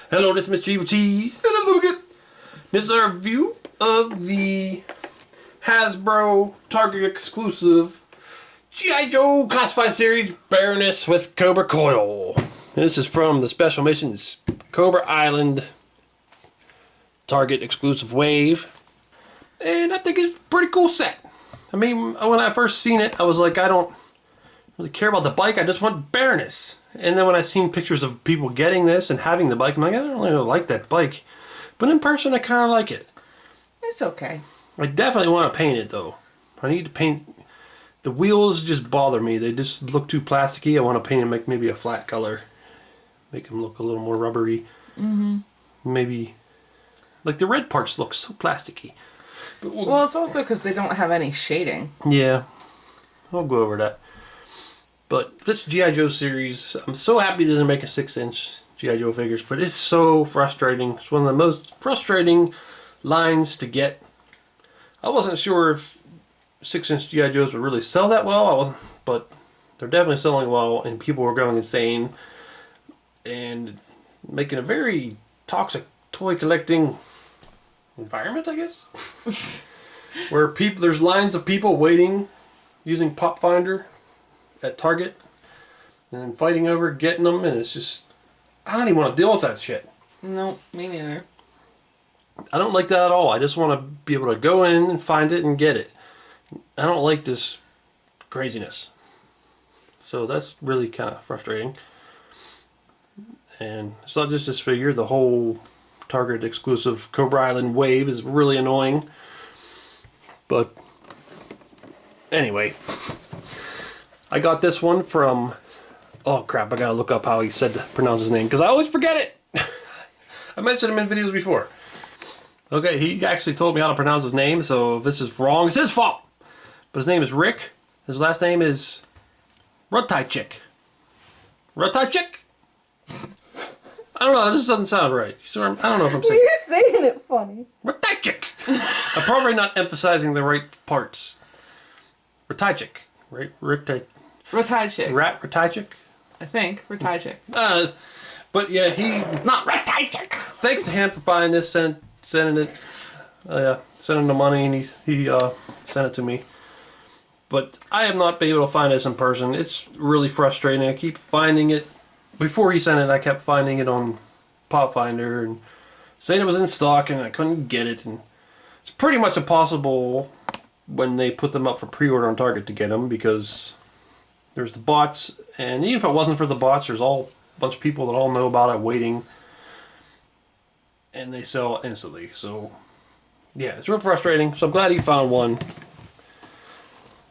Hello, this is Mr. Evilcheese. And I'm looking. This is our review of the Hasbro Target exclusive G.I.Joe Classified Series Baroness with Cobra C.O.I.L. This is from the special missions Cobra Island Target exclusive wave. And I think it's a pretty cool set. I mean, when I first seen it, I was like, I don't really care about the bike, I just want Baroness. And then when I seen pictures of people getting this and having the bike, I'm like, I don't really like that bike. But in person, I kind of like it. It's okay. I definitely want to paint it, though. I need to paint... The wheels just bother me. They just look too plasticky. I want to paint them like maybe a flat color. Make them look a little more rubbery. Mm-hmm. Maybe... Like the red parts look so plasticky. But well, it's also because they don't have any shading. Yeah. I'll go over that. But this G.I. Joe series, I'm so happy that they're making 6-inch G.I. Joe figures, but it's so frustrating. It's one of the most frustrating lines to get. I wasn't sure if 6-inch G.I. Joes would really sell that well, but they're definitely selling well, and people were going insane and making a very toxic toy collecting environment, I guess. Where there's lines of people waiting using Pop Finder at Target and then fighting over getting them, and it's just, I don't even want to deal with that shit. No, me neither. I don't like that at all. I just want to be able to go in and find it and get it. I don't like this craziness. So that's really kind of frustrating. And it's not just this figure. The whole Target exclusive Cobra Island wave is really annoying. But anyway, I got this one from, oh crap, I gotta look up how he said to pronounce his name because I always forget it. I mentioned him in videos before. Okay, he actually told me how to pronounce his name, so if this is wrong, it's his fault. But his name is Rick. His last name is Rutaichik. Rutaichik? I don't know, this doesn't sound right. I don't know if I'm saying. You're saying it funny. Rutaichik. I'm probably not emphasizing the right parts. Rutaichik, right? Rutaichik. Rutaichik? I think. Rutaichik. But yeah, he... Not Rutaichik! Thanks to him for finding this, sending the money, and he sent it to me. But I have not been able to find this in person. It's really frustrating. I keep finding it. Before he sent it, I kept finding it on Pop Finder and saying it was in stock, and I couldn't get it. And it's pretty much impossible when they put them up for pre-order on Target to get them, because there's the bots, and even if it wasn't for the bots, there's a bunch of people that all know about it waiting, and they sell instantly. So yeah, it's real frustrating. So I'm glad he found one.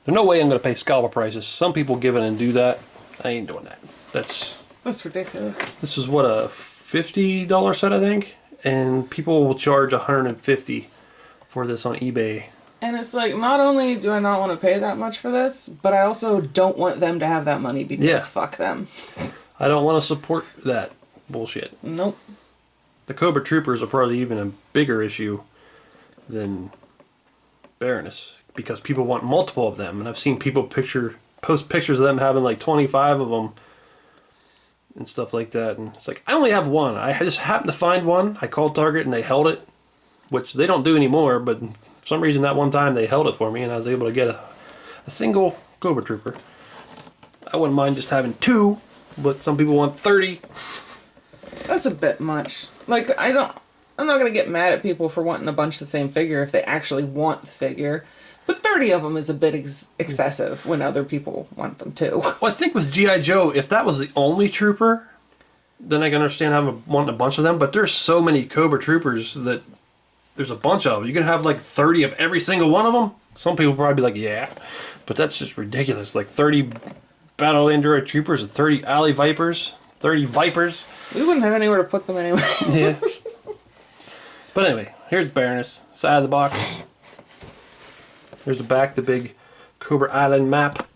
There's no way I'm going to pay scalper prices. Some people give it and do that. I ain't doing that. That's ridiculous. This is what, a $50 set, I think, and people will charge $150 for this on eBay. And it's like, not only do I not want to pay that much for this, but I also don't want them to have that money because fuck them. I don't want to support that bullshit. Nope. The Cobra Troopers are probably even a bigger issue than Baroness, because people want multiple of them, and I've seen people post pictures of them having like 25 of them and stuff like that, and it's like, I only have one. I just happened to find one. I called Target and they held it, which they don't do anymore, but for some reason that one time they held it for me and I was able to get a single Cobra Trooper. I wouldn't mind just having 2, but some people want 30. That's a bit much. Like, I'm not going to get mad at people for wanting a bunch of the same figure if they actually want the figure. But 30 of them is a bit excessive when other people want them too. Well, I think with G.I. Joe, if that was the only trooper, then I can understand wanting a bunch of them. But there's so many Cobra Troopers that there's a bunch of them. You can have like 30 of every single one of them. Some people probably be like, yeah. But that's just ridiculous. Like 30 Battle Android Troopers and 30 Alley Vipers. 30 Vipers. We wouldn't have anywhere to put them anyway. Yeah. But anyway, here's Baroness. Side of the box. Here's the back, the big Cobra Island map.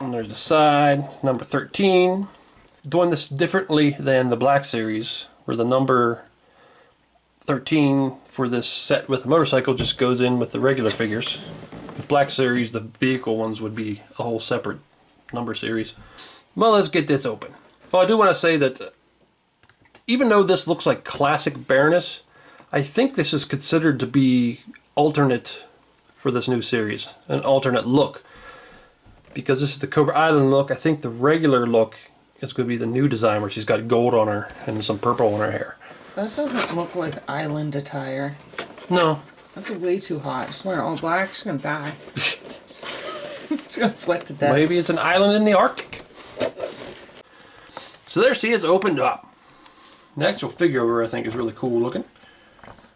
And there's the side, number 13. Doing this differently than the Black Series, where the number 13 for this set with the motorcycle just goes in with the regular figures. With Black Series, the vehicle ones would be a whole separate number series. Well, let's get this open. Well, I do want to say that even though this looks like classic Baroness, I think this is considered to be alternate for this new series, an alternate look. Because this is the Cobra Island look, I think the regular look is going to be the new design where she's got gold on her and some purple on her hair. That doesn't look like island attire. No. That's way too hot. She's wearing all black. She's going to die. She's going to sweat to death. Maybe it's an island in the Arctic. So there she is, opened up. The actual figure over her, I think, is really cool looking.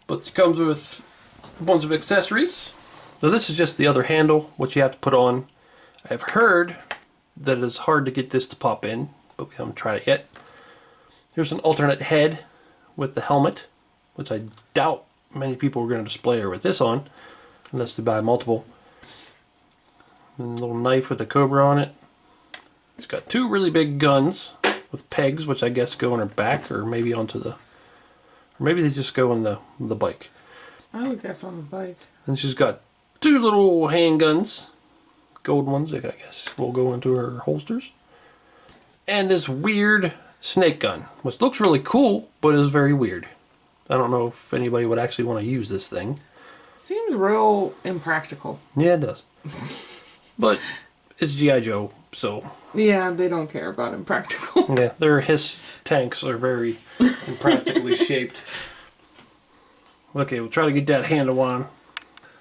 But it comes with a bunch of accessories. So this is just the other handle, which you have to put on. I've heard that it is hard to get this to pop in, but we haven't tried it yet. Here's an alternate head with the helmet, which I doubt many people are going to display her with this on, unless they buy multiple. And a little knife with a cobra on it. It's got two really big guns with pegs, which I guess go on her back, or maybe onto the, or maybe they just go on the bike. I would guess on the bike. And she's got two little handguns, gold ones, I guess will go into her holsters. And this weird snake gun, which looks really cool, but is very weird. I don't know if anybody would actually want to use this thing. Seems real impractical. Yeah, it does. But it's G.I. Joe, so... Yeah, they don't care about impractical. Yeah, their hiss tanks are very impractically shaped. Okay, we'll try to get that handle on.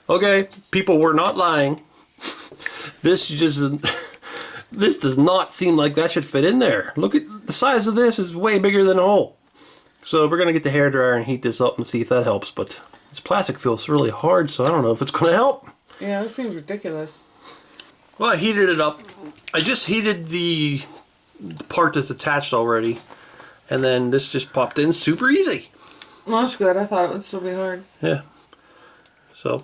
Okay, people were not lying. This does not seem like that should fit in there. Look at the size of this, is way bigger than a hole. So we're going to get the hairdryer and heat this up and see if that helps. But this plastic feels really hard, so I don't know if it's going to help. Yeah, this seems ridiculous. Well, I heated it up. I just heated the part that's attached already. And then this just popped in super easy. Well, that's good. I thought it would still be hard. Yeah. So,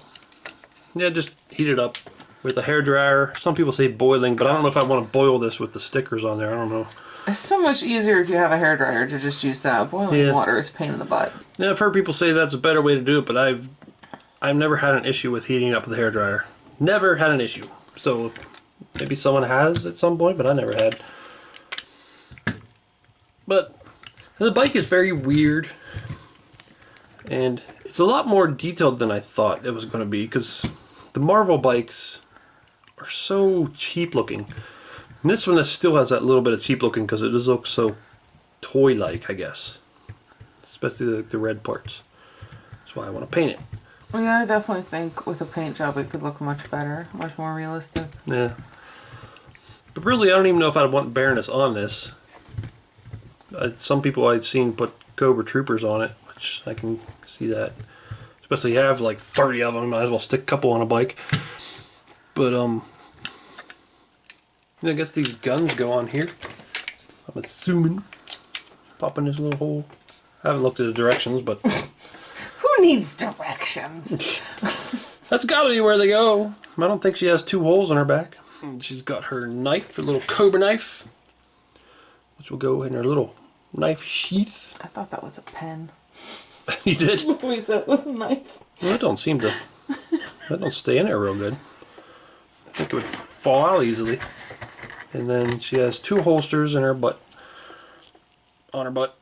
yeah, just heat it up with a hairdryer. Some people say boiling, but I don't know if I want to boil this with the stickers on there. I don't know. It's so much easier if you have a hairdryer to just use that. Boiling water is a pain in the butt. Yeah, I've heard people say that's a better way to do it, but I've never had an issue with heating it up with a hairdryer. Never had an issue. So maybe someone has at some point, but I never had. But the bike is very weird, and it's a lot more detailed than I thought it was going to be, because the Marvel bikes are so cheap looking. And this one still has that little bit of cheap looking because it just looks so toy-like, I guess. Especially the red parts. That's why I want to paint it. Well, yeah, I definitely think with a paint job it could look much better, much more realistic. Yeah. But really, I don't even know if I'd want Baroness on this. Some people I've seen put Cobra Troopers on it, which I can see that. Especially you have like 30 of them, might as well stick a couple on a bike. But, I guess these guns go on here. I'm assuming. Pop in this little hole. I haven't looked at the directions, but... Who needs directions? That's gotta be where they go. I don't think she has two holes in her back. And she's got her knife, her little Cobra knife, which will go in her little knife sheath. I thought that was a pen. You did? We said it was a knife. Well, it don't seem to... That don't stay in there real good. I think it would fall out easily. And then she has two holsters in her butt. On her butt.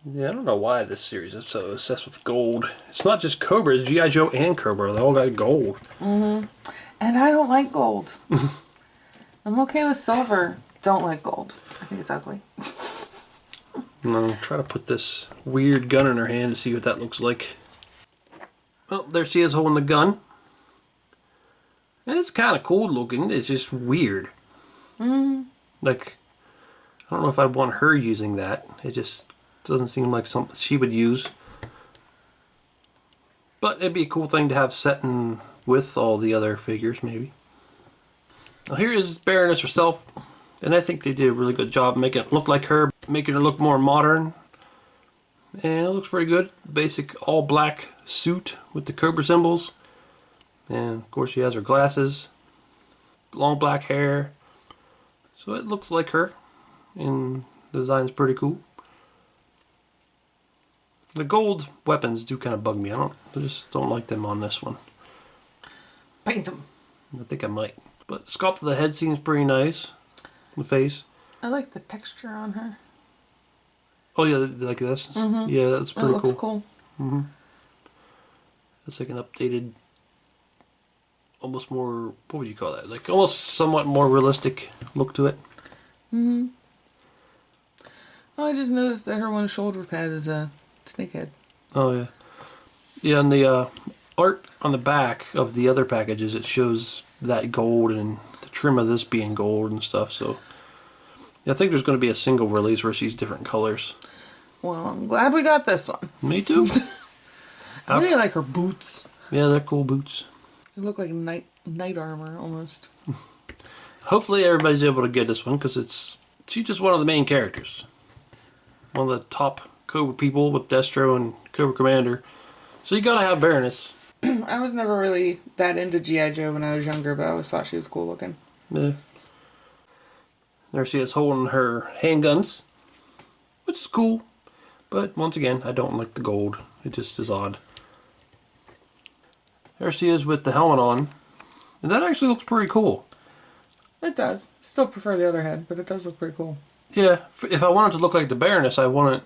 Yeah, I don't know why this series is so obsessed with gold. It's not just Cobra, it's G.I. Joe and Cobra. They all got gold. Mm-hmm. And I don't like gold. I'm okay with silver. Don't like gold. I think it's ugly. No, try to put this weird gun in her hand to see what that looks like. Well, there she is holding the gun. And it's kind of cool looking. It's just weird. Mm. Like, I don't know if I'd want her using that. It just doesn't seem like something she would use. But it'd be a cool thing to have set in with all the other figures, maybe. Now here is Baroness herself. And I think they did a really good job making it look like her, making her look more modern. And it looks pretty good. Basic all black suit with the Cobra symbols. And of course she has her glasses. Long black hair. So it looks like her. And the design's pretty cool. The gold weapons do kind of bug me. I just don't like them on this one. Paint them. I think I might. But the sculpt of the head seems pretty nice. The face. I like the texture on her. Oh yeah, like this? Mm-hmm. Yeah, that's pretty cool. That looks cool. Mm-hmm. It's like an updated, almost more, what would you call that? Like almost somewhat more realistic look to it. Mm-hmm. Oh, I just noticed that her one shoulder pad is a snake head. Oh yeah. Yeah, and the art on the back of the other packages, it shows that gold and the trim of this being gold and stuff, so yeah, I think there's going to be a single release where she's different colors. Well, I'm glad we got this one. Me too. I really like her boots. Yeah, they're cool boots. They look like knight armor almost. Hopefully everybody's able to get this one because she's just one of the main characters. One of the top Cobra people with Destro and Cobra Commander. So you gotta have Baroness. I was never really that into G.I. Joe when I was younger, but I always thought she was cool looking. Yeah. There she is holding her handguns, which is cool. But once again, I don't like the gold. It just is odd. There she is with the helmet on. And that actually looks pretty cool. It does. Still prefer the other head, but it does look pretty cool. Yeah, if I wanted to look like the Baroness, I wanted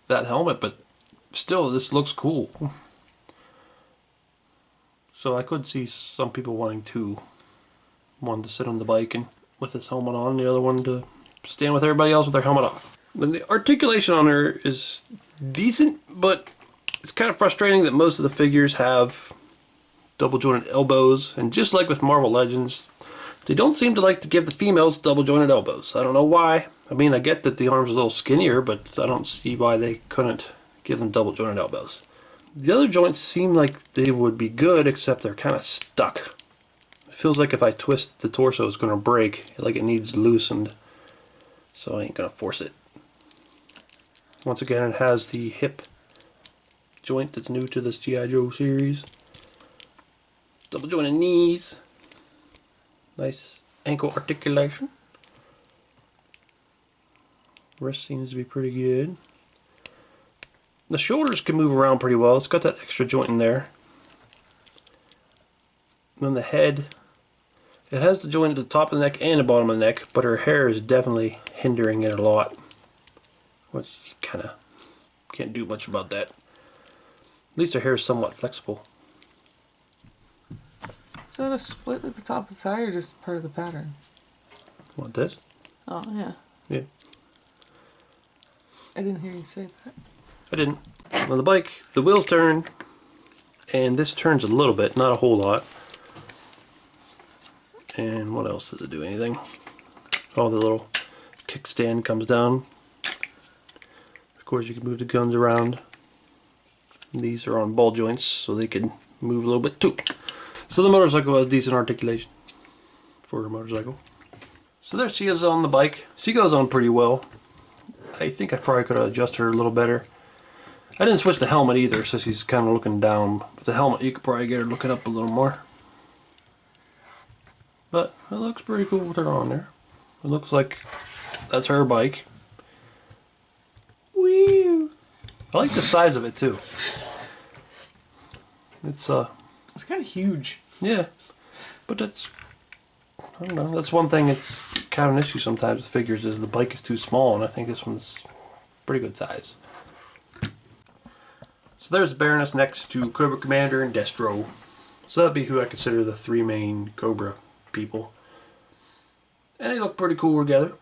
that helmet, but still, this looks cool. So I could see some people wanting one to sit on the bike and with his helmet on, and the other one to stand with everybody else with their helmet off. And the articulation on her is decent, but it's kind of frustrating that most of the figures have double jointed elbows, and just like with Marvel Legends, they don't seem to like to give the females double jointed elbows. I don't know why. I mean, I get that the arm's a little skinnier, but I don't see why they couldn't give them double jointed elbows. The other joints seem like they would be good, except they're kind of stuck. It feels like if I twist the torso, it's going to break, like it needs loosened. So I ain't going to force it. Once again, it has the hip joint that's new to this G.I. Joe series. Double jointed knees. Nice ankle articulation. Wrist seems to be pretty good. The shoulders can move around pretty well. It's got that extra joint in there. And then the head, it has the joint at the top of the neck and the bottom of the neck, but her hair is definitely hindering it a lot. Which you kind of can't do much about that. At least her hair is somewhat flexible. Is that a split at the top of the tie or just part of the pattern? What, this? Oh, yeah. Yeah. I didn't hear you say that. I didn't. On the bike, the wheels turn, and this turns a little bit, not a whole lot. And what else does it do? Anything? Oh, the little kickstand comes down. Of course, you can move the guns around. These are on ball joints, so they can move a little bit too. So the motorcycle has decent articulation for a motorcycle. So there she is on the bike. She goes on pretty well. I think I probably could have adjusted her a little better. I didn't switch the helmet either, so she's kind of looking down. With the helmet, you could probably get her looking up a little more. But it looks pretty cool with her on there. It looks like that's her bike. Whee! I like the size of it too. It's kind of huge. Yeah, but that's, I don't know, that's one thing that's kind of an issue sometimes with figures is the bike is too small, and I think this one's pretty good size. So there's the Baroness next to Cobra Commander and Destro. So that'd be who I consider the three main Cobra people. And they look pretty cool together.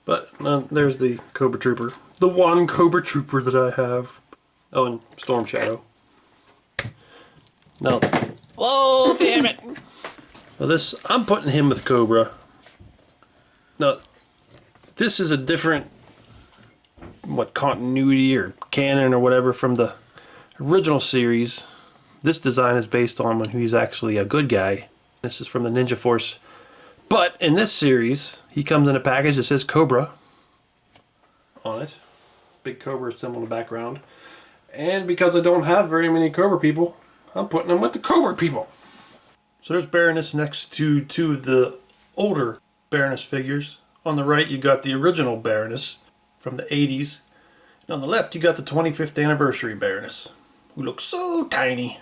But there's the Cobra Trooper. The one Cobra Trooper that I have. Oh, and Storm Shadow. No. Oh, damn it! Well, this, I'm putting him with Cobra. Now, this is a different, continuity or canon or whatever from the original series. This design is based on when he's actually a good guy. This is from the Ninja Force. But in this series, he comes in a package that says Cobra on it. Big Cobra symbol in the background. And because I don't have very many Cobra people, I'm putting them with the Cobra people. So there's Baroness next to two of the older Baroness figures. On the right, you got the original Baroness from the 80s. And on the left, you got the 25th anniversary Baroness, who looks so tiny.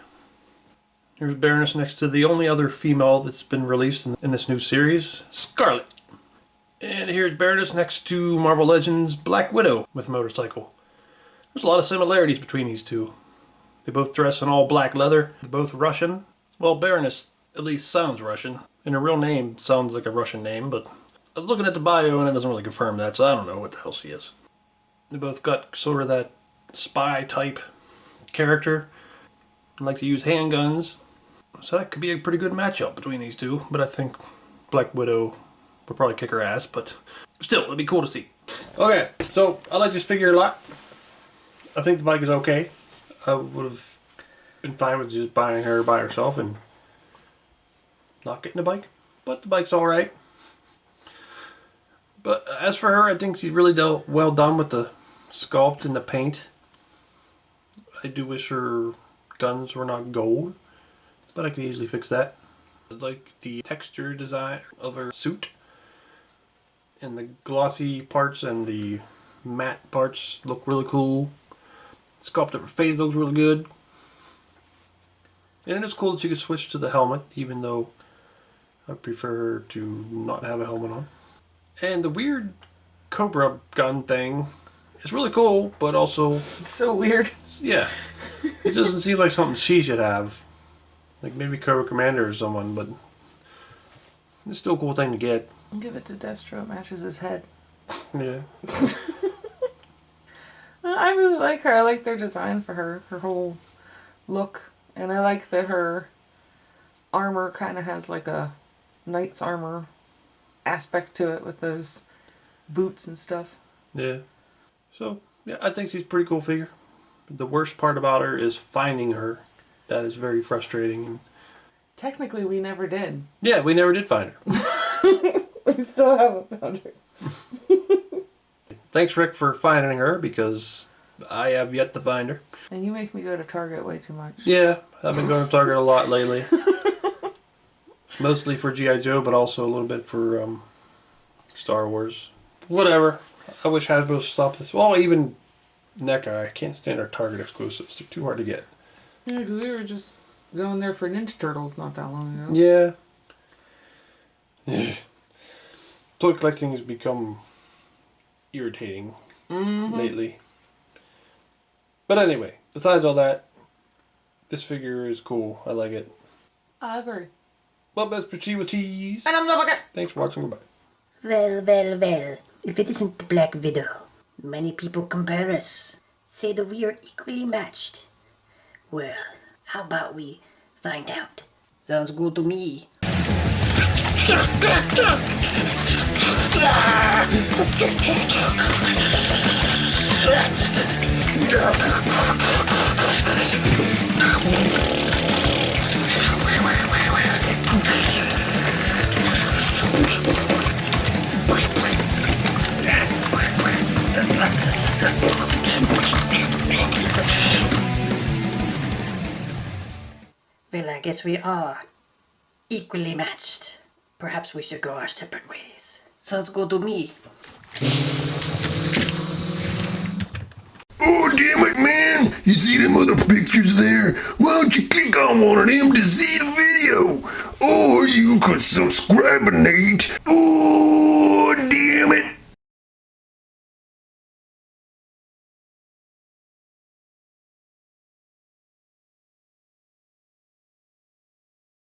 Here's Baroness next to the only other female that's been released in this new series, Scarlet. And here's Baroness next to Marvel Legends Black Widow with a motorcycle. There's a lot of similarities between these two. They both dress in all black leather. They're both Russian. Well, Baroness at least sounds Russian. And her real name sounds like a Russian name, but I was looking at the bio and it doesn't really confirm that, so I don't know what the hell she is. They both got sort of that spy type character. Like to use handguns. So that could be a pretty good matchup between these two, but I think Black Widow would probably kick her ass, but still, it'd be cool to see. Okay, so I like this figure a lot. I think the bike is okay. I would have been fine with just buying her by herself and not getting the bike, but the bike's alright. But as for her, I think she's really well done with the sculpt and the paint. I do wish her guns were not gold, but I can easily fix that. I like the texture design of her suit, and the glossy parts and the matte parts look really cool. Sculpt of her face looks really good. And it's cool that you can switch to the helmet, even though I prefer her to not have a helmet on. And the weird Cobra gun thing is really cool, but also... It's so weird. Yeah. It doesn't seem like something she should have. Like maybe Cobra Commander or someone, but it's still a cool thing to get. Give it to Destro. It matches his head. Yeah. I really like her. I like their design for her. Her whole look. And I like that her armor kind of has like a knight's armor aspect to it with those boots and stuff. Yeah. So, yeah, I think she's a pretty cool figure. The worst part about her is finding her. That is very frustrating. Technically, we never did. Yeah, we never did find her. We still haven't found her. Thanks, Rick, for finding her, because I have yet to find her. And you make me go to Target way too much. Yeah, I've been going to Target a lot lately. Mostly for G.I. Joe, but also a little bit for Star Wars. Whatever. I wish Hasbro stopped this. Well, even NECA, I can't stand our Target exclusives. They're too hard to get. Yeah, because we were just going there for Ninja Turtles not that long ago. Yeah. Toy collecting has become irritating lately. But anyway, besides all that, this figure is cool. I like it. I agree. Well, that's Evilcheese. And I'm not okay. Thanks for watching. Goodbye. Well. If it isn't the Black Widow, many people compare us. Say that we are equally matched. Well, how about we find out? Sounds good to me. Well, I guess we are equally matched. Perhaps we should go our separate ways. Sounds good to me. Oh, damn it, man! You see them other pictures there? Why don't you click on one of them to see the video? Or you could subscribe, Nate. Oh, damn it!